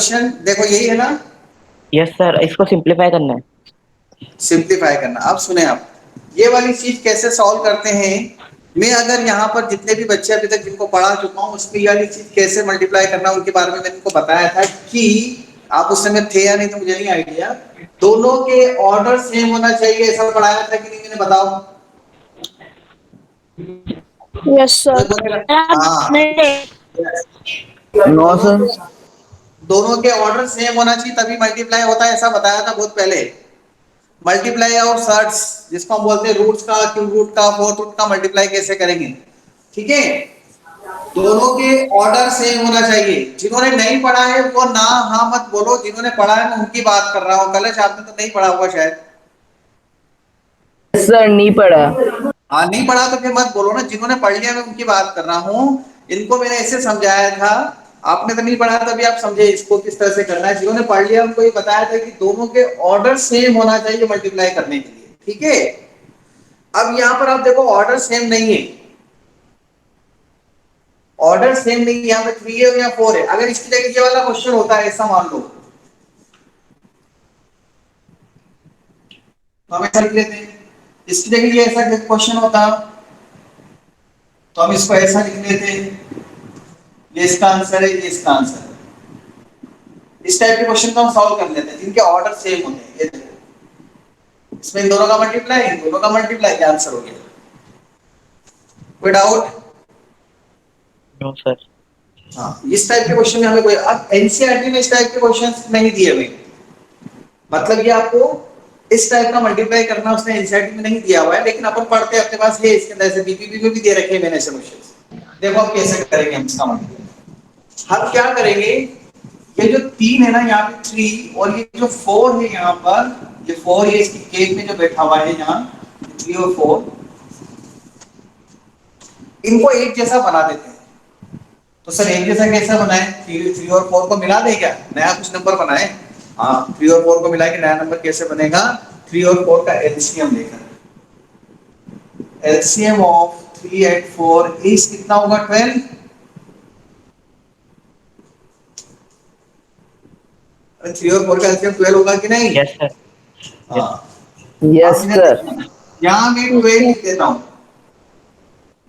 Question देखो, यही है ना? यस सर, इसको सिंप्लीफाई करना है। सिंप्लीफाई करना। अब सुने आप, ये वाली चीज कैसे सॉल्व करते हैं। मैं अगर यहाँ पर जितने भी बच्चे अभी तक जिनको पढ़ा चुका हूँ, उसमें ये वाली चीज कैसे मल्टीप्लाई करना उनके बारे में मैंने उनको बताया था कि आप उस समय थे या नहीं तो मुझे नहीं आइडिया। दोनों के ऑर्डर सेम होना चाहिए, ऐसा पढ़ाया था कि नहीं, मैंने बताओ। यस कोई सर। बोलेगा? हाँ। नहीं। नो दोनों सर। के दोनों के ऑर्डर सेम होना चाहिए तभी मल्टीप्लाई होता है, ऐसा बताया था बहुत पहले। मल्टीप्लाई ऑफ सर्ट्स, जिसको हम बोलते हैं रूट्स का, क्यूब रूट का, फोर्थ रूट का मल्टीप्लाई कैसे करेंगे। ठीक है, दोनों के ऑर्डर सेम होना चाहिए। जिन्होंने नहीं पढ़ा है वो ना हाँ मत बोलो, जिन्होंने पढ़ा है मैं उनकी बात कर रहा हूँ। कलश आपने तो नहीं पढ़ा होगा शायद। सर नहीं पढ़ा। हाँ, नहीं पढ़ा तो फिर मत बोलो ना। जिन्होंने पढ़ लिया मैं उनकी बात कर रहा हूँ। इनको मैंने ऐसे समझाया था। आपने तो नहीं पढ़ा तभी आप समझे इसको किस तरह से करना है। जिन्होंने पढ़ लिया उनको ये बताया था कि दोनों के ऑर्डर सेम होना चाहिए मल्टीप्लाई करने के लिए। ठीक है, अब यहां पर आप देखो ऑर्डर सेम नहीं है। ऑर्डर सेम नहीं है, यहाँ पे 3 है या 4 है। अगर इसकी जगह ये वाला क्वेश्चन होता है, ऐसा मान लो, तो हम ऐसा लिख लेते हैं। इसकी जगह ये ऐसा क्वेश्चन होता तो हम इसको ऐसा लिख लेते हैं। ये इसका आंसर है, ये इसका आंसर है। इस टाइप के क्वेश्चन को हम सॉल्व कर लेते हैं जिनके ऑर्डर सेम होते हैं। ये देखो, इसमें इन दोनों का मल्टीप्लाई, इन दोनों का मल्टीप्लाई, क्या आंसर हो गया। कोई डाउट? No sir. हाँ, इस टाइप के क्वेश्चन में हमें कोई, अब एनसीईआरटी में इस टाइप के क्वेश्चंस नहीं दिए हुए। मतलब ये आपको इस टाइप का मल्टीप्लाई करना उसने एनसीईआरटी में नहीं दिया हुआ है, लेकिन अपन पढ़ते हैं, अपने पास है इसके अंदर से बीपीपी में भी दे रखे हैं मैंने ऐसे क्वेश्चंस। देखो अब कैसे करेंगे हम इसका मल्टीप्लाई। हम क्या करेंगे, ये जो 3 है ना यहाँ पे 3, और ये जो 4 है यहाँ पर, ये 4 ये इसकी केक में जो बैठा हुआ है यहाँ, 3 और 4, इनको एक जैसा बना देते हैं। तो सर एक जैसा कैसा बनाए? 3 और 4 को मिला दे क्या, नया कुछ नंबर बनाए? हाँ, 3 और 4 को मिला के नया नंबर कैसे बनेगा? 3 और 4 का एलसीएम लेकर। एलसीएम ऑफ 3 एंड 4 इज कितना होगा? 12। 3 और 4 का एलसीएम 12 होगा कि नहीं? Yes sir. यस। हाँ। यस अब इधर सर। देखना, यहाँ मैं 12 लिख देता हूँ।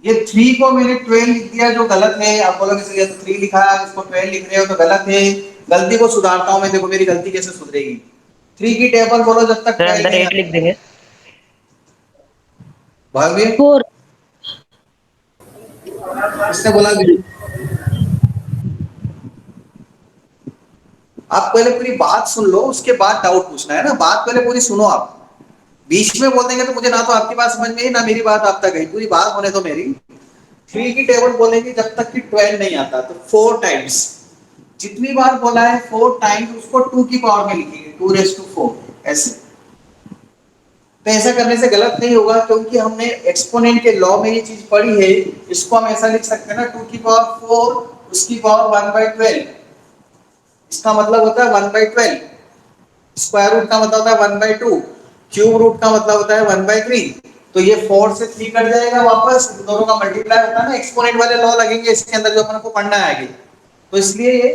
ये 3 को मैंने 12 लिख दिया जो गलत है। आप बोलोगे सर ये तो 3 लिखा है, इसको 12 लिख रहे हो तो गलत है। गलती को सुधारता हूं मैं, देखो मेरी गलती कैसे सुधरेगी। 3 की टेबल बोलो जब तक सर 12 अंदर नहीं 8 लिख आता। देंगे। भाभी, फोर। किसने बोला भी? आप पहले पूरी बात सुन लो, उसके बाद डाउट पूछना है ना। बात पहले पूरी सुनो आप। बीच में बोल देंगे तो मुझे ना तो आपकी बात समझ में आई ना मेरी बात आप तक गई। पूरी बात होने दो मेरी। 3 की टेबल बोलेंगे जब तक कि 12 नहीं आता, तो 4 टाइम्स, जितनी बार बोला है 4 टाइम्स उसको 2 की पावर में लिखेंगे, 2 raised to 4 ऐसे। तो ऐसा करने से गलत नहीं होगा, क्योंकि हमने एक्सपोनेंट के लॉ में ये चीज पढ़ी है। इसको हम ऐसा लिख सकते हैं ना, 2 की पावर 4 उसकी पावर 1/12। इसका मतलब होता है 1/12। स्क्वायर रूट का मतलब होता है 1/2। क्यूब रूट का मतलब होता है 1/3। तो ये 4 से 3 कट जाएगा वापस, दोनों का मल्टीप्लाई होता है ना, एक्सपोनेंट वाले लॉ लगेंगे इसके अंदर जो अपन को पढ़ना है आगे। तो इसलिए ये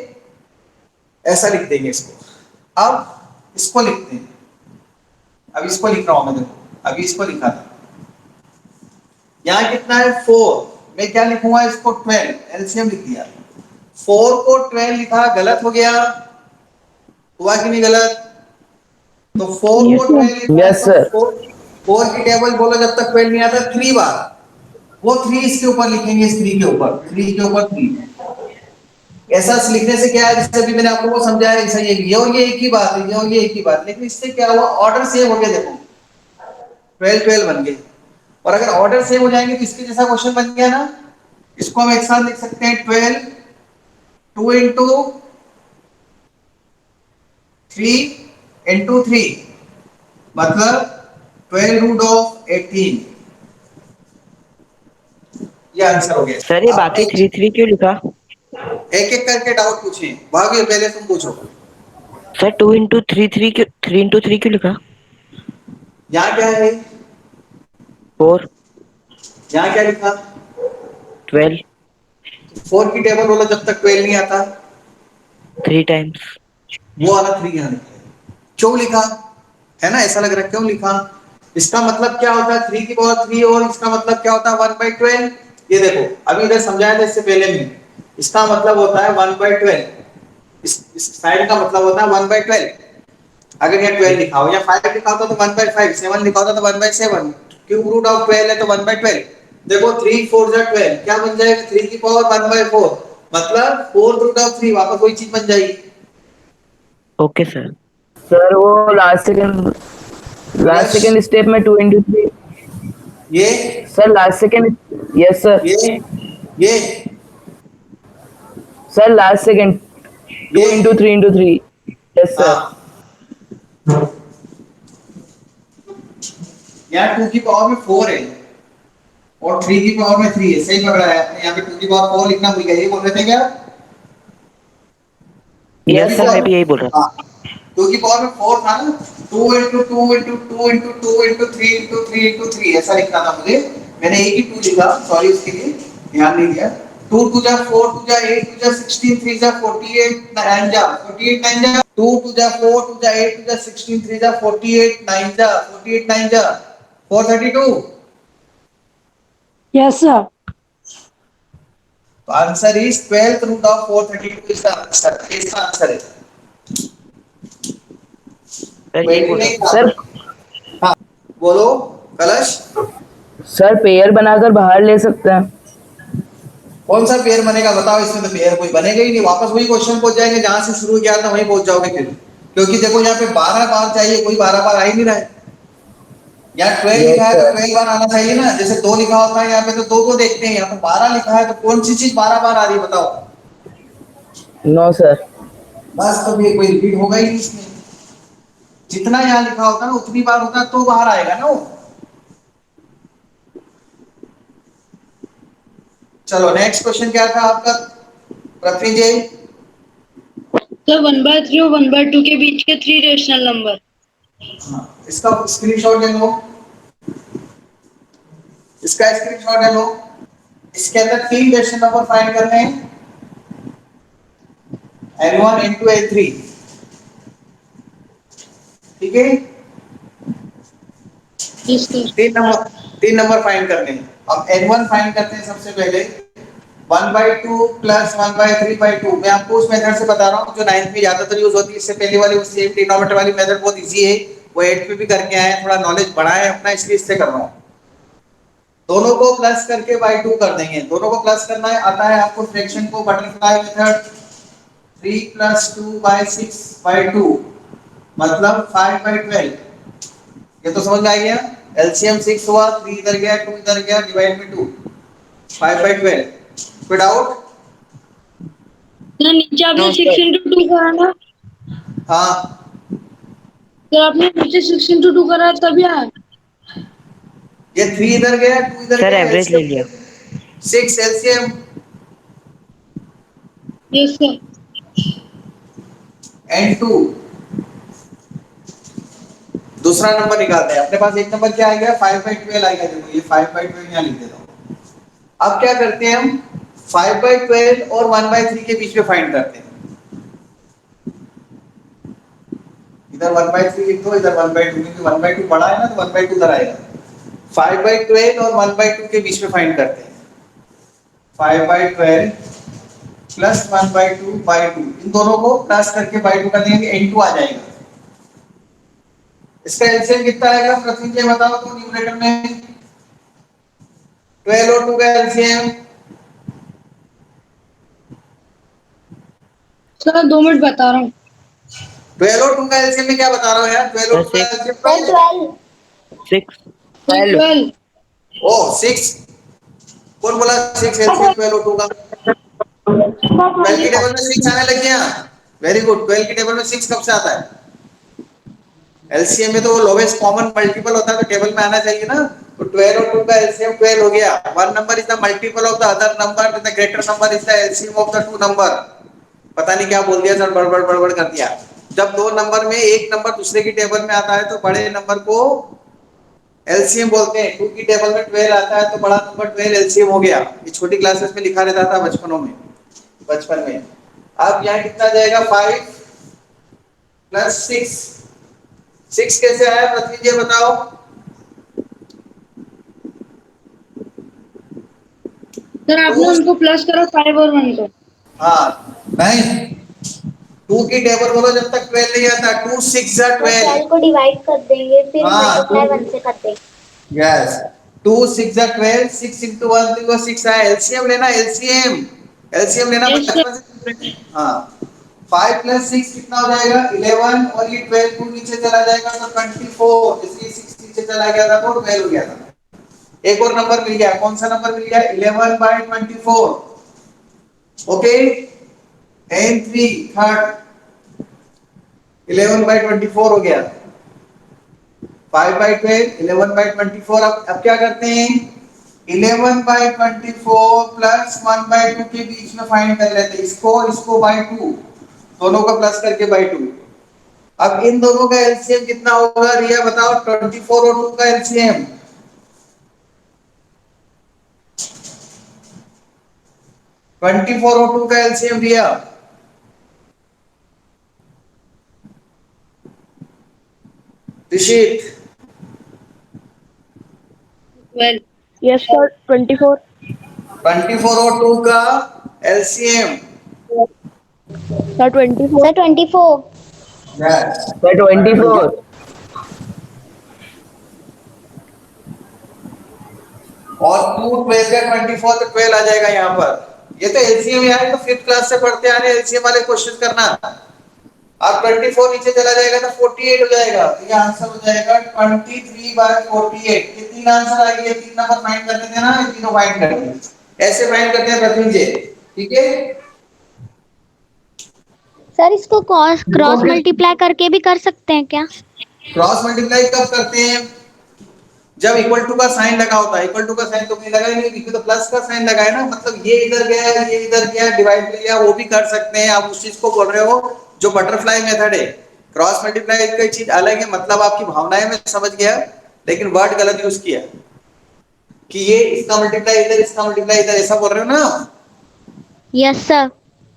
ऐसा लिख देंगे इसको। अब इसको लिखते हैं। अब इसको लिख रहा हूं मैं, देखो अभी इसको लिखा था। यहाँ कितना है? 4। मैं क्या लिखूंगा इसको? 12। एलसीएम लिख दिया। 4 को 12 लिखा, गलत हो गया। हुआ कि नहीं गलत? तो 4 को यस। 12 लिखा है यस तो सर। 4 की टेबल बोलो जब तक 12 नहीं आता 3 बार। वो 3 इसके ऊपर लिखेंगे, इस 3 के ऊपर, 3 के ऊपर 3। ऐसा लिखने से क्या है, जैसे अभी मैंने आपको वो समझाया, ऐसा ये और ये एक ही बात है, ये और ये एक ही बात। लेकिन इससे क्या हुआ, ऑर्डर सेम हो गया। देखो 12 12 बन गए। और अगर ऑर्डर सेम हो जाएंगे तो इसके जैसा क्वेश्चन बन गया ना। इसको हम एक साथ लिख सकते हैं, 12 2 इंटू 3 इंटू 3, मतलब 12√18। ये आंसर हो गया सर ये इसका। बाकी आपने 3 3 क्यों लिखा? एक एक करके डाउट पूछे। भाभी पहले तुम पूछो। सर 2 into 3 3 क्यों, 3 into 3 क्यों लिखा? यहाँ क्या है? 4। यहाँ क्या लिखा? 12। 4 की टेबल बोलो जब तक 12 नहीं आता। 3 times। वो वाला 3 यहाँ लिखा। क्यों लिखा है ना, ऐसा लग रहा है क्यों लिखा? इसका मतलब क्या होता है 3 की पावर 3, और इसका मतलब क्या होता है 1/12। ये देखो अभी इधर समझाया था इससे पहले में, इसका मतलब होता है 1/12, इस साइड का मतलब होता है 1/12। अगर यहाँ 12 लिखा हो या 5 लिखा होता तो 1/5, 7 लिखा होता तो 1/7, क्यूब रूट ऑफ 12 है तो 1/12। देखो 3 4 जा 12, क्या बन जाएगा 3 की पावर 1/4, मतलब 4 रूट ऑफ 3, वापस वही चीज बन जाएगी। Okay sir. सर वो लास्ट प्लस सेकेंड स्टेप में 2 into 3। ये sir last second, yes sir. ये सर लास्ट सेकेंड ये 2 into 3 into 3। Yes sir. हाँ, यहाँ 2 की पावर में 4 है और 3 की पावर में 3 है, सही पकड़ा है आपने। यहाँ पे 2 की पावर 4 लिखना भूल गए, ये बोल रहे थे क्या? यस सर, मैं भी यही बोल रहा था। हाँ, 2 की पावर में 4 था ना, 2 into 2 into 2 into 2 into 3 into 3 into 3 ऐसा लिखना था मुझे। मैंने एक ही 2 लिखा, सॉरी उसके लिए, ध्यान नहीं दिया। 2 2 जा 4 2 जा 8 2 जा 16 3 जा 48 9 जा 48 9 जा 2 2 जा 4 2 जा 8 2 जा 16 3 जा 48 9 जा 48 9 जा 432। Yes, sir. तो answer is 12th root of 432 इसका आंसर, इसका आंसर है। सर यही बोल रहा था। सर हाँ बोलो कलश। सर पेयर बनाकर बाहर ले सकते हैं। कौन सा पेयर बनेगा बताओ, इसमें तो पेयर कोई बनेगा ही नहीं, वापस वही क्वेश्चन पहुंच जाएंगे जहां से शुरू किया था वहीं पहुंच जाओगे फिर। क्योंकि देखो यहाँ पे 12 बार चाहिए, कोई 12 बार आ ही नहीं रहा है। यहाँ 12 यस लिखा है तो सर। 12 बार आना चाहिए ना, जैसे 2 लिखा होता है यहाँ पे तो 2 2 देखते हैं, यहाँ पे 12 लिखा है तो कौन सी चीज 12 बार आ रही है बताओ? No sir. बस तो ये कोई रिपीट होगा ही नहीं इसमें। जितना यहाँ लिखा होता है ना उतनी बार होता है तो बाहर आएगा ना वो। चलो नेक्स्ट क्वेश्चन क्या था आपका पृथ्वी जी? सर 1/3 और 1/2 के बीच के 3 रेशनल नंबर। इसका स्क्रीनशॉट ले लो, इसका स्क्रीनशॉट ले लो। इसके अंदर 3 रेशनल नंबर फाइंड करने हैं, n1 n2 n3, ठीक है? Yes, sir. 3 नंबर फाइंड करने हैं। अब n1 फाइंड करते हैं सबसे पहले, 1/2 प्लस 1/3/2। मैं आपको उस मेथड से बता रहा हूँ जो 9th में ज्यादातर यूज होती है, इससे पहले वाली सेम डिनोमिनेटर वाली मेथड बहुत इजी है, वो 8th में भी करके आए हैं, थोड़ा नॉलेज बढ़ाए अपना, इसलिए इससे कर रहा हूँ। दोनों को प्लस करके बाई 2 कर देंगे, दोनों को प्लस करना है, आता है आपको फ्रैक्शन को बटरफ्लाई मेथड, 3 + 2/6/2 मतलब 5/12। ये तो समझ में आ गया, एलसीएम 6 हुआ, 3 इधर गया 2 इधर गया, डिवाइड में 2, 5/12। कोई डाउट? सर नीचे आपने नो 6 सर। into 2 करा ना? हाँ सर आपने नीचे 6 into 2 करा तभी आया। ये 3 इधर गया 2 इधर सर गया, एवरेज ले लिया। LCM 6 LCM yes sir. n2। दूसरा नंबर निकालते हैं, अपने पास एक नंबर क्या आएगा 5/12 आएगा, देखो ये 5/12 यहाँ लिख देता हूँ। अब क्या करते हैं हम 5/12 और 1/3 के बीच में फाइंड करते हैं। इधर 1/3 लिख दो, इधर 1/2, क्योंकि 1/2 बड़ा है ना तो 1/2 उधर आएगा। 5/12 और 1/2 के बीच में फाइंड करते हैं। 5/12 प्लस 1/2/2, इन दोनों को प्लस करके बाई 2 कर देंगे, n2 आ जाएगा। इसका एलसीएम कितना आएगा प्रथम जी बताओ तो न्यूमरेटर में? 12 और 2 का एलसीएम सर 2 मिनट बता रहा हूँ। 12 और 2 का एलसीएम में क्या बता रहा हूँ यार, 12 और सर 2 का 6 एलसीएम सर 12। 6 सर 12। 12। ओ 6, कौन बोला 6 एलसीएम 12 और 2 का? 12 की टेबल में 6 आने लग गया, वेरी गुड। 12 की टेबल में 6 कब से आता है? एलसीएम में तो वो लोवेस्ट कॉमन मल्टीपल होता है तो टेबल में आना चाहिए ना। तो 12 और 2 का एलसीएम 12 हो गया। One number is the multiple of the other number, the greater number is the LCM of the two number. पता नहीं क्या बोल दिया सर, बड़बड़ बड़बड़ कर दिया। जब दो नंबर में एक नंबर दूसरे की टेबल में आता है तो बड़े नंबर को एलसीएम बोलते हैं। 2 की टेबल में 12 आता है तो बड़ा नंबर 12 एलसीएम हो गया। ये छोटी क्लासेस में लिखा रहता था बचपन में। अब यहाँ कितना जाएगा 5 प्लस 6। 6 कैसे आया पृथ्वी जी बताओ। सर आपने टू, उनको प्लस करा 5 और 1 को। हाँ नहीं, 2 की टेबल बोलो जब तक 12 नहीं आता। 2 6 जा तो 12। 12 को डिवाइड कर देंगे फिर हाँ मल्टीप्लाई 1 से कर देंगे। यस, 2 6 जा 12, 6 into 1 तो 6 आया। एलसीएम लेना, एलसीएम एलसीएम लेना यस सर। बचपन से। हाँ 5 प्लस 6 कितना हो जाएगा 11, और ये 12 को नीचे चला जाएगा तो 24, इसलिए 6 नीचे चला गया था तो 12 हो गया था। एक और नंबर मिल गया, कौन सा नंबर मिल गया 11/24। ओके एन 3 थर्ड 11/24 हो गया। 5/12 11/24। अब क्या करते हैं 11/24 प्लस 1/2 के बीच में फाइंड कर लेते हैं। इसको बाय 2, दोनों का प्लस करके बाय 2। अब इन दोनों का एलसीएम कितना होगा रिया बताओ। 24 और 2 का एलसीएम 24 और 2 का एलसीएम रिया। ऋषित 12। Yes sir 24। 24 और 2 का LCM sir 24। Sir 24। Yes. Sir 24। और 2 12 का 24 तो 12 आ जाएगा यहाँ पर। ये तो एलसीएम यार, तो 5th क्लास से पढ़ते आ रहे एलसीएम वाले क्वेश्चन करना। अब 24 नीचे चला जाएगा तो 48 हो जाएगा। तो ये आंसर हो जाएगा 23/48। ये तीन आंसर आ गए। तीन नंबर फाइंड करते थे ना, ये तीनों फाइंड करते हैं। ऐसे फाइंड करते हैं प्रथम जी, ठीक है। सर इसको क्रॉस मल्टीप्लाई करके भी कर सकते हैं क्या? क्रॉस मल्टीप्लाई कब करते हैं जब इक्वल टू का साइन लगा होता है। इक्वल टू का साइन तो नहीं लगा, नहीं तो प्लस का साइन लगा है ना, मतलब ये इधर गया ये इधर गया डिवाइड में गया, वो भी कर सकते हैं। आप उस चीज को बोल रहे हो जो बटरफ्लाई मेथड है। क्रॉस मल्टीप्लाई का चीज अलग है, मतलब आपकी भावनाएं में समझ गया, लेकिन वर्ड गलत यूज किया कि ये इसका मल्टीप्लाई इधर इसका मल्टीप्लाई इधर, ऐसा बोल रहे हो ना। Yes sir.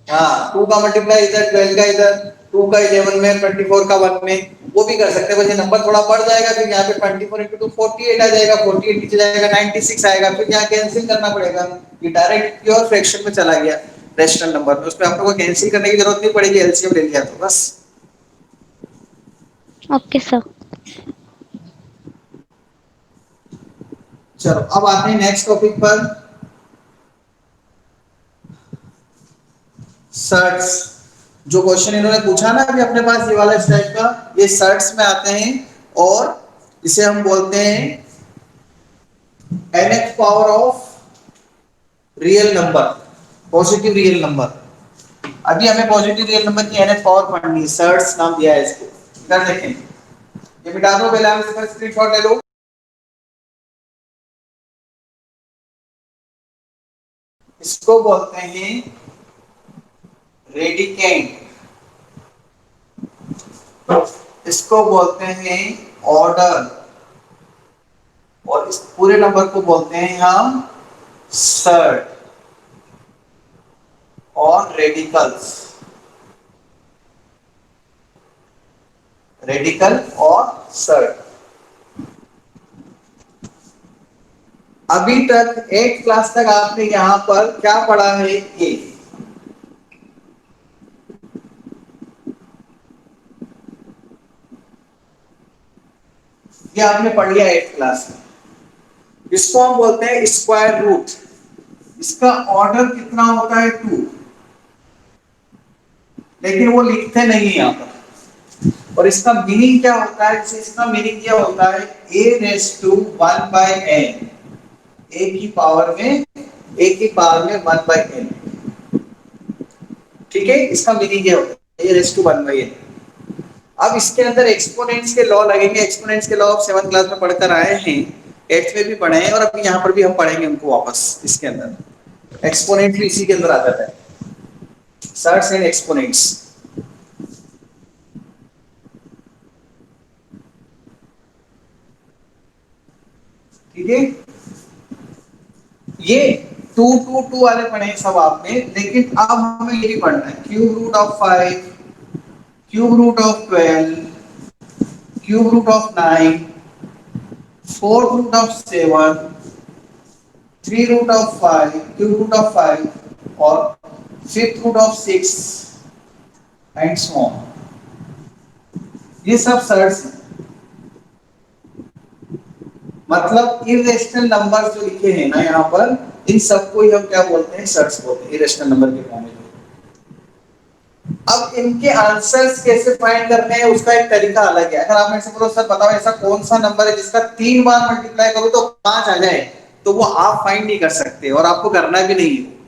हाँ 2 का मल्टीप्लाई इधर 12 का इधर, 2 का 11 में 24 का 1 में, वो भी कर सकते हैं। बस ये नंबर थोड़ा बढ़ जाएगा, फिर यहाँ पे 24 into 2 48 आ जाएगा। 48 नीचे जाएगा 96 आएगा, फिर यहाँ कैंसिल करना पड़ेगा। ये डायरेक्ट प्योर फ्रैक्शन में चला गया रेशनल नंबर में, उसमें आप लोगों को कैंसिल करने की जरूरत नहीं पड़ेगी, एलसीएम ले लिया तो बस। Okay sir. चलो अब आते हैं नेक्स्ट टॉपिक पर, सर्ट्स। जो क्वेश्चन इन्होंने पूछा ना अभी अपने पास ये वाला इस टाइप का, ये सर्ट्स में आते हैं और इसे हम बोलते हैं nth power of real number, positive real number. अभी हमें पॉजिटिव रियल नंबर की nth पावर पढ़नी है, सर्ट्स नाम दिया है इसको। इधर देखें, ये मिटा दो पहले, आप इसका स्क्रीनशॉट ले लो। इसको बोलते हैं रेडिकेंट, इसको बोलते हैं ऑर्डर, और इस पूरे नंबर को बोलते हैं हम सर्ट और रेडिकल्स, रेडिकल और सर्ट। अभी तक 8th क्लास तक आपने यहां पर क्या पढ़ा है, ये आपने पढ़ लिया 8th क्लास में। इसको हम बोलते हैं स्क्वायर रूट। इसका ऑर्डर कितना होता है 2, लेकिन वो लिखते नहीं है यहाँ पर। और इसका मीनिंग क्या होता है, इसका मीनिंग क्या होता है a⁻1/n, a की पावर में 1/n। ठीक है, इसका मीनिंग ये होता है a⁻1/n। अब इसके अंदर एक्सपोनेंट्स के लॉ लगेंगे। एक्सपोनेंट्स के लॉ आप 7th क्लास में पढ़कर आए हैं, 8th में भी पढ़े हैं, और अभी यहाँ पर भी हम पढ़ेंगे उनको वापस। इसके अंदर एक्सपोनेंट भी इसी के अंदर आ जाता है, सर्ट्स एंड एक्सपोनेंट्स। ठीक है, ये 2 2 2 वाले पढ़े सब आपने, लेकिन अब हमें ये भी पढ़ना है cube root of 5, cube root of 12, cube root of 9, fourth root of 7, 3 root of 5, cube root of 5 और fifth root of 6 and so on. ये सब सर्ट्स हैं। मतलब इरेशनल नंबर जो लिखे हैं ना यहाँ पर, इन सबको ही हम क्या बोलते हैं, सर्ट्स बोलते हैं, इरेशनल नंबर के फॉर्म में। अब इनके आंसर्स कैसे फाइंड करने हैं उसका एक तरीका अलग है। अगर आप मेरे से बोलो सर बताओ ऐसा कौन सा नंबर है जिसका 3 बार मल्टीप्लाई करो तो 5 आ जाए, तो वो आप फाइंड नहीं कर सकते और आपको करना भी नहीं है।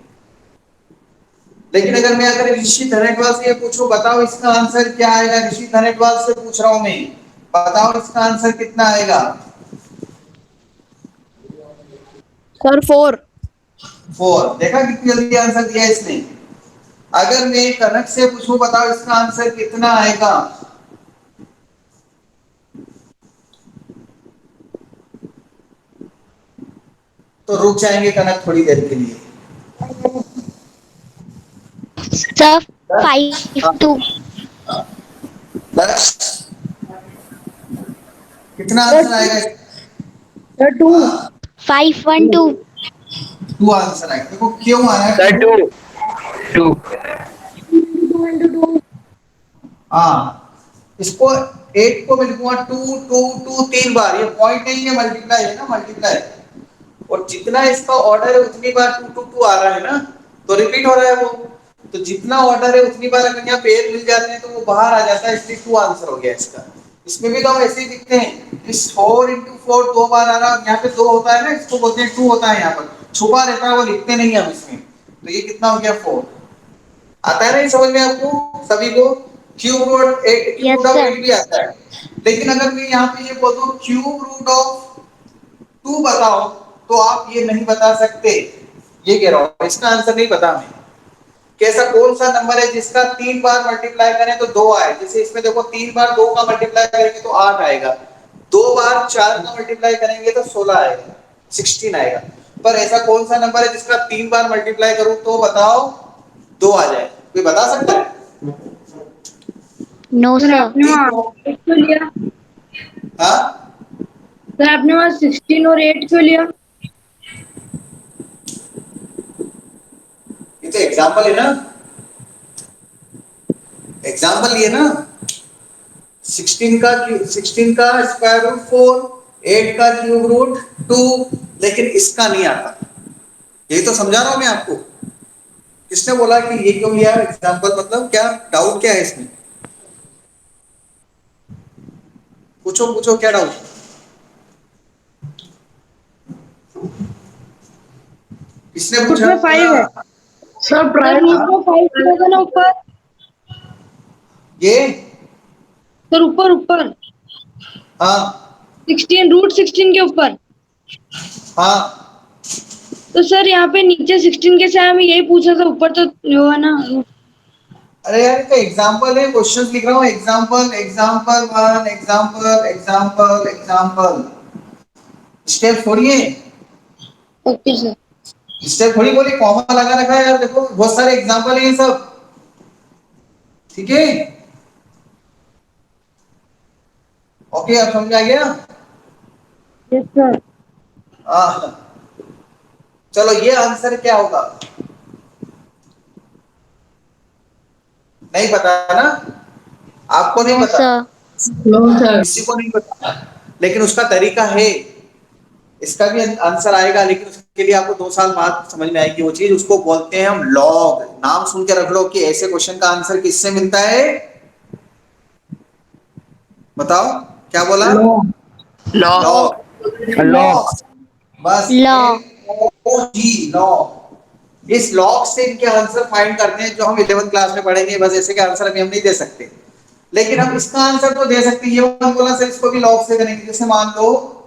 लेकिन अगर ऋषि धनेटवाल से ये पूछूं बताओ इसका आंसर क्या आएगा, ऋषि धनेटवाल से पूछ रहा हूं मैं, बताओ इसका आंसर कितना आएगा। सर 4। 4। देखा कितनी जल्दी आंसर दिया इसने। अगर मैं कनक से पूछूं बताओ इसका आंसर कितना आएगा, तो रुक जाएंगे कनक थोड़ी देर के लिए। सर 5 2। बस कितना आंसर आएगा। सर 2। 5 1 2। 2 आंसर आएगा। देखो क्यों आया। सर 2 2 हाँ, इसको 8 को मैं लिखूंगा 2 2 2 3 बार। ये पॉइंट नहीं है, मल्टीप्लाई है ना, मल्टीप्लाई। और जितना इसका ऑर्डर है उतनी बार 2 2 2 आ रहा है ना, तो रिपीट हो रहा है वो। तो जितना ऑर्डर है उतनी बार अगर यहाँ पेयर मिल जाते हैं तो वो बाहर आ जाता है, इसलिए 2 आंसर हो गया इसका। इसमें भी तो हम ऐसे ही लिखते हैं, इस 4 into 4 2 बार आ रहा है, यहाँ पे 2 होता है ना, इसको बोलते हैं 2 होता है, यहाँ पर छुपा रहता है, वो लिखते नहीं हम इसमें। तो ये कितना हो गया 4। आता है ना ये समझ में आपको सभी को। Cube root 8, cube root of 8 भी आता है। लेकिन अगर मैं यहाँ पे ये बोल दूं क्यूब रूट ऑफ 2 बताओ, तो आप ये नहीं बता सकते। ये कह रहा हूं इसका आंसर नहीं पता हमें। कैसा कौन सा नंबर है जिसका 3 बार मल्टीप्लाई करें तो 2 आए। जैसे इसमें देखो 3 बार 2 का मल्टीप्लाई करेंगे तो 8 आएगा, 2 बार 4 का मल्टीप्लाई करेंगे तो 16 आएगा, 16 आएगा। पर ऐसा कौन सा नंबर है जिसका 3 बार मल्टीप्लाई करूं तो बताओ 2 आ जाए, कोई बता सकता है। No sir sir. आपने वहाँ 8 क्यों लिया? हाँ, सर आपने वहाँ 16 और 8 क्यों लिया? ये तो एग्जांपल है ना, एग्जांपल ये ना। 16 का स्क्वायर रूट 4, 8 का क्यूब रूट 2, लेकिन इसका नहीं आता। यही तो समझा रहा हूं मैं आपको। किसने बोला कि ये क्यों लिया एग्जांपल, मतलब क्या डाउट क्या है इसमें, पूछो पूछो क्या डाउट। किसने पूछा। उसमें 5 है। Sir sir root prime. में 5 रहेगा ना ऊपर। ये सर ऊपर ऊपर हाँ 16 रूट 16 के ऊपर। हाँ, तो सर यहाँ पे नीचे 16 के साथ में यही पूछा था, ऊपर तो वो है ना। अरे यार इसका एग्जांपल है, क्वेश्चन लिख रहा हूँ। Example example 1, example example example, step थोड़ी है, ओके सर। स्टेप थोड़ी बोली, कॉमा लगा रखा है यार। देखो बहुत सारे एग्जांपल है ये सब, ठीक है। ओके अब समझ आ गया। Yes sir. हाँ चलो ये आंसर क्या होगा, नहीं पता ना, आपको नहीं नो पता, सर। No sir. किसी को नहीं पता, लेकिन उसका तरीका है। इसका भी आंसर आएगा, लेकिन उसके लिए आपको 2 साल बाद समझ में आएगी वो चीज। उसको बोलते हैं हम लॉग। नाम सुन के रख लो कि ऐसे क्वेश्चन का आंसर किससे मिलता है। बताओ क्या बोला। Law log. लॉ लॉग, बस लॉ। लॉग। इस लॉग से इनके आंसर फाइंड करते हैं जो हम 11th क्लास में पढ़ेंगे। बस ऐसे के आंसर अभी हम नहीं दे सकते, लेकिन हम इसका आंसर तो दे सकते हैं। ये बोला सर इसको भी लॉग से करेंगे। जैसे मान लो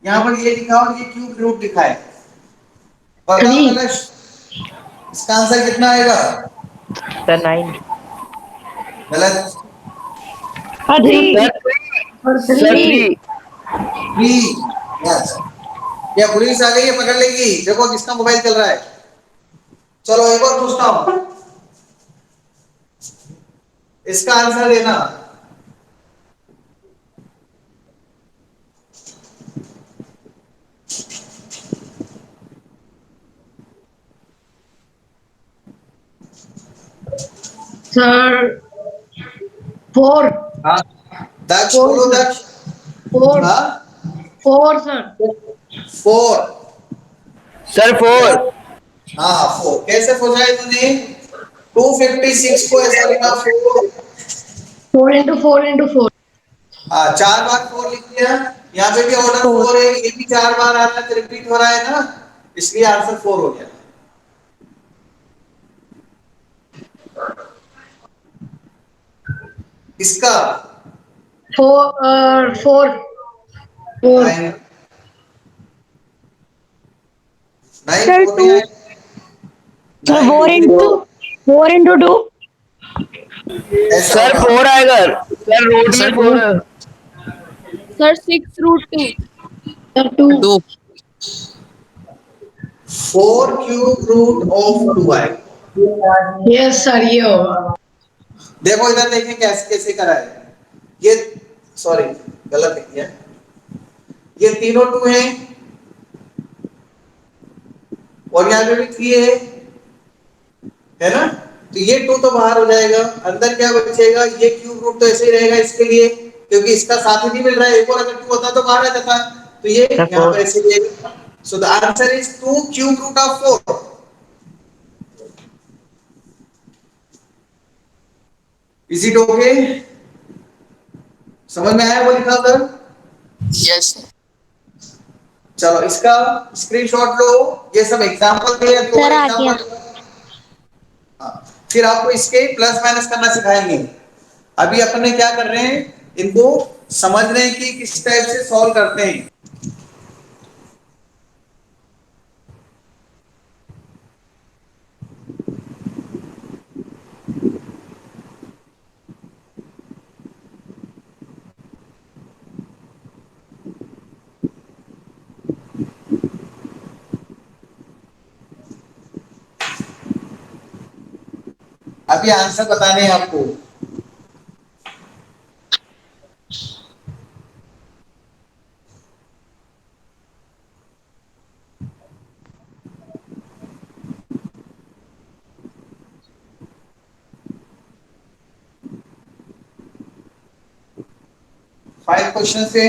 यहाँ पर ये लिखा और ये क्यूब रूट लिखा है, बताओ 3। कलश इसका आंसर कितना आएगा। सर 9। गलत। हाँ 3। Sir sir 3। 3 3। यस, ये पुलिस आ गई है, पकड़ लेगी। देखो किसका मोबाइल चल रहा है। चलो एक और पूछता हूं। इसका आंसर देना। सर 4 हाँ दक्ष 4 बोलो, सर दक्ष। 4 हाँ 4 सर 4। सर 4। हाँ 4 कैसे सोचा तूने? 256 को ऐसा लिखा 4। 4 into 4 into 4 हाँ 4 बार 4 लिख दिया। यहाँ पे भी ऑर्डर 4 है, ये भी 4 बार आ रहा है, रिपीट हो रहा है ना, इसलिए आंसर 4 हो गया। इसका 4 4 9 9 सर 4 टू। नहीं आए। Sir 9 four 2 into 4 into 2। ऐसा सर होगा। 4 आएगा। सर रूट में 4 है। Sir 6√2 sir 2 2। 4 cube root of 2 आएगा। यस सर ये होगा देखो इधर देखें कैसे कैसे करा है ये। सॉरी गलत लिख दिया। ये तीनों 2 हैं और यहाँ पे भी 3 है ना, तो ये 2 तो बाहर हो जाएगा। अंदर क्या बचेगा? ये क्यूब रूट तो ऐसे ही रहेगा इसके लिए, क्योंकि इसका साथ ही नहीं मिल रहा है। एक और अगर 2 होता तो बाहर आ जाता, तो ये सर यहाँ पर 4। ऐसे ही। So the answer is 2 cube root of 4। Is it okay? समझ में आया वो लिखा उधर? यस चलो इसका स्क्रीनशॉट लो। ये सब एग्जांपल थे, दो सर आ गया। एग्जांपल। फिर आपको इसके प्लस माइनस करना सिखाएंगे। अभी अपने क्या कर रहे हैं, इनको समझ रहे हैं कि किस टाइप से सॉल्व करते हैं। अभी आंसर बताने हैं आपको। फाइव क्वेश्चन से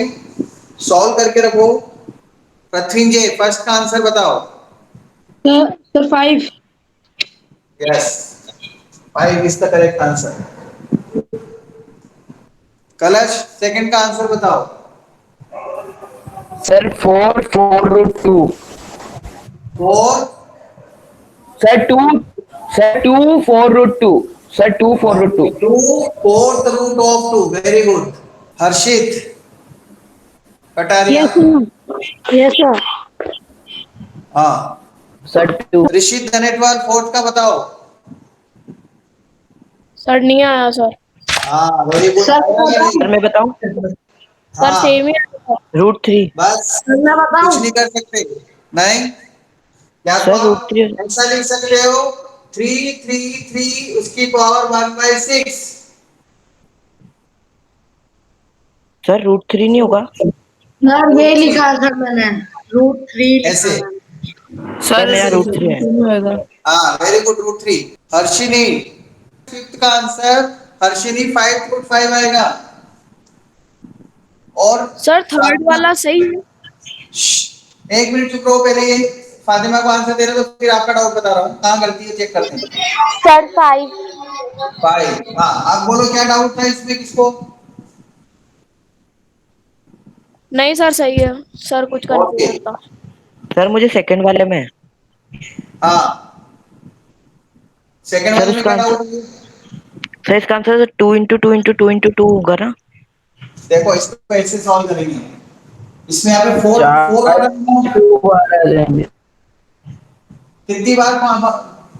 सॉल्व करके रखो। पृथ्वींजय फर्स्ट का आंसर बताओ। Sir 5 yes 5 is the correct answer. Kalash second का आंसर बताओ। Sir 4 root 2। 4 sir 2। Sir 2 4 root 2। Sir 2 4 root 2। 2 fourth root of 2। Very good. Harshit Kataria. Yes sir हाँ सर 2। ऋषित धनेटवाल फोर्थ का बताओ। सर नहीं आया सर। हाँ वेरी गुड। सर मैं सर मैं बताऊं? सर हाँ सेम ही आया सर। √3। बस सर मैं कुछ बताऊं नहीं कर सकते। नहीं, या तो सर आप √3। ऐसा लिख सकते हो 3 उसकी पावर 1/6। सर √3 नहीं होगा? सर रूट ये थ्री लिखा है सर मैंने √3 लिखा ऐसे। है सर मेरा √3 है। हाँ वेरी गुड √3। हर्षिनी फिफ्थ का आंसर। हर्षिनी 5 √5 आएगा। और सर थर्ड फातिमा, वाला सही है। एक मिनट चुप रहो पहले। ये फातिमा को आंसर दे रहे हो तो फिर आपका डाउट बता रहा हूँ, कहाँ गलती है चेक करते हैं। सर 5। 5। हाँ आप बोलो क्या डाउट था इसमें किसको? नहीं सर सही है। सर कुछ ओके कंफ्यूजन था। सर मुझे सेकंड वाले में। हाँ सेकंड सर वाले में उसका क्या आंसर। डाउट है? सर इसका आंसर 2 × 2 × 2 × 2 होगा ना? देखो इसको ऐसे सॉल्व करेंगे। इसमें यहाँ पे 4 4 4 ऑर्डर में 2 बार आ जाएंगे। कितनी बार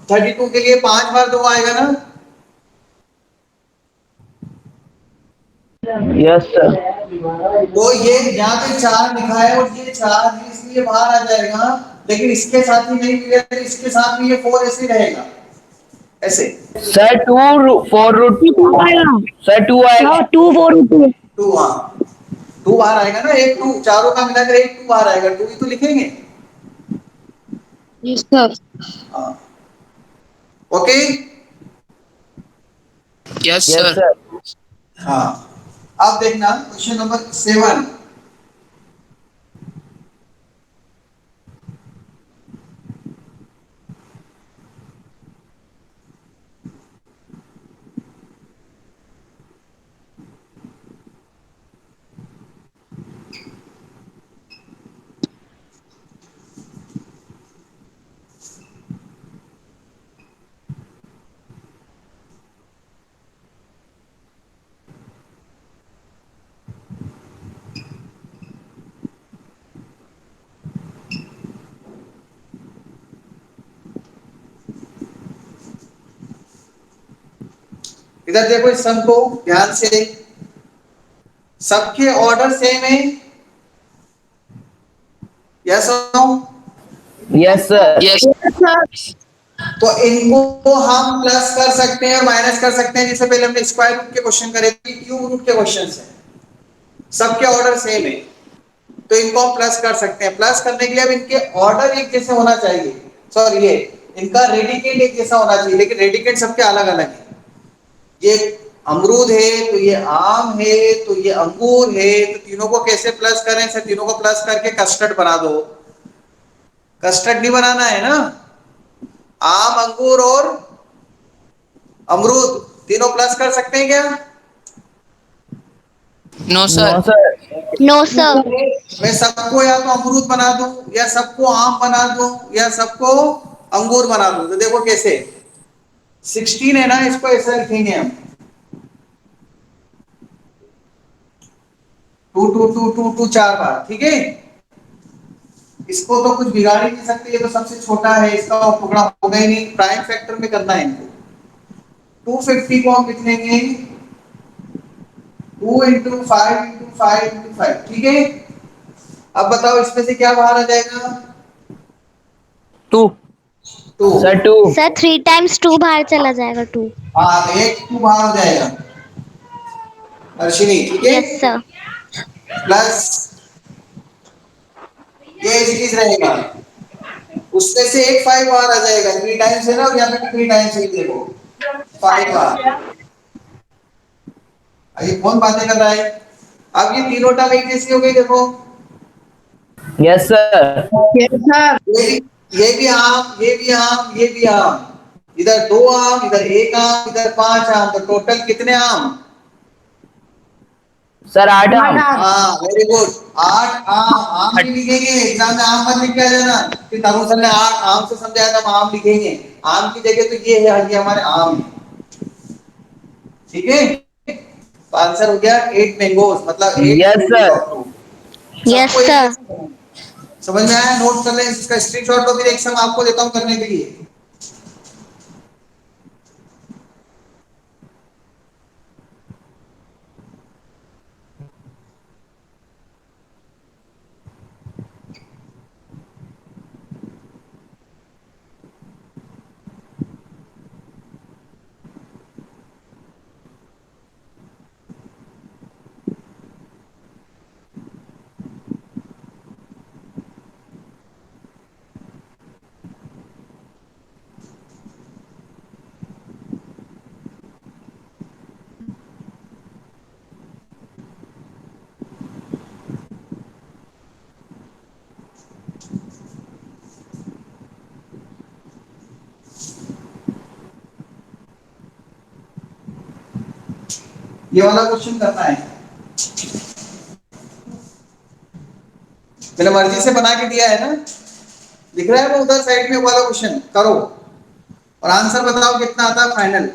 32 के लिए 5 बार 2 आएगा ना। Yes sir. तो ये यहाँ पे 4 लिखा है और ये 4 है, इसलिए बाहर आ जाएगा। लेकिन इसके साथ ही नहीं मिलेगा, इसके साथ भी ये 4 ऐसे ही रहेगा। ऐसे सर 2 4 रूट टू आएगा सर 2 आएगा। 2 4 2 टू, हाँ 2 बार आएगा ना, एक 2 चारों का मिलाकर एक 2 बार आएगा, 2 ही तो लिखेंगे। Yes, sir. हाँ okay. Yes yes sir. Sir. हाँ अब देखना क्वेश्चन नंबर 7। इधर देखो इस सम को ध्यान से, सबके ऑर्डर सेम है, यस और नो? Yes sir. यस तो इनको हम प्लस कर सकते हैं और माइनस कर सकते हैं, जैसे पहले हमने स्क्वायर रूट के क्वेश्चन करे थे, क्यूब रूट के क्वेश्चन है, सबके ऑर्डर सेम है, तो इनको हम प्लस कर सकते हैं। प्लस करने के लिए अब इनके ऑर्डर एक जैसे होना चाहिए, सॉरी ये इनका रेडिकेंड एक जैसा होना चाहिए, लेकिन रेडिकेंड सबके अलग अलग है। ये अमरूद है तो ये आम है तो ये अंगूर है, तो तीनों को कैसे प्लस करें सर? तीनों को प्लस करके कस्टर्ड बना दो। कस्टर्ड नहीं बनाना है ना, आम अंगूर और अमरूद तीनों प्लस कर सकते हैं क्या? No no sir. Sir. No sir. मैं सबको या तो अमरूद बना दूं या सबको आम बना दूं या सबको अंगूर बना दूं, तो देखो कैसे 16 है ना, इसको ऐसा लिखेंगे हम 2 2 2 2 2 4 बार, ठीक है। इसको तो कुछ बिगाड़ ही नहीं सकते, ये तो सबसे छोटा है, इसका टुकड़ा होगा ही नहीं, प्राइम फैक्टर में करना है इनको। 250 को हम लिख लेंगे 2 इंटू 5 इंटू 5 इंटू 5, ठीक है। अब बताओ इसमें से क्या बाहर आ जाएगा? 2 2। सर 2। सर 3 टाइम्स 2 बाहर चला जाएगा 2। हाँ तो एक 2 बाहर हो जाएगा अर्शिनी, ठीक है। Yes sir. प्लस ये सीरीज रहेगा, उसमें से एक 5 बाहर आ जाएगा, 3 टाइम्स है ना, और यहाँ पे 3 टाइम्स है, देखो 5 बार। ये कौन बातें कर रहा है? अब ये तीनों टर्म एक जैसी हो गई, देखो यस सर। Yes, sir. ये भी आम, ये भी आम, ये भी आम, इधर 2 आम, इधर 1 आम, इधर 5 आम, तो टोटल कितने आम? सर 8 आम। हाँ वेरी गुड, 8 आम। आम भी लिखेंगे, एग्जाम में आम मत लिख के आ जाना कि तरुण सर ने 8 आम से समझाया था, हम आम लिखेंगे। आम की जगह तो ये है, ये हमारे आम है, ठीक है। तो आंसर हो गया 8 मैंगोज, मतलब 8 yes fruity sir. Of fruit. Yes सबको एक सर। जैसे करना है। समझ में आया? नोट कर लें, इसका स्क्रीनशॉट लो, फिर एक सम आपको देता हूं करने के लिए। ये वाला क्वेश्चन करना है, मैंने मर्जी से बना के दिया है ना, दिख रहा है वो उधर साइड में वाला क्वेश्चन करो और आंसर बताओ कितना आता है फाइनल।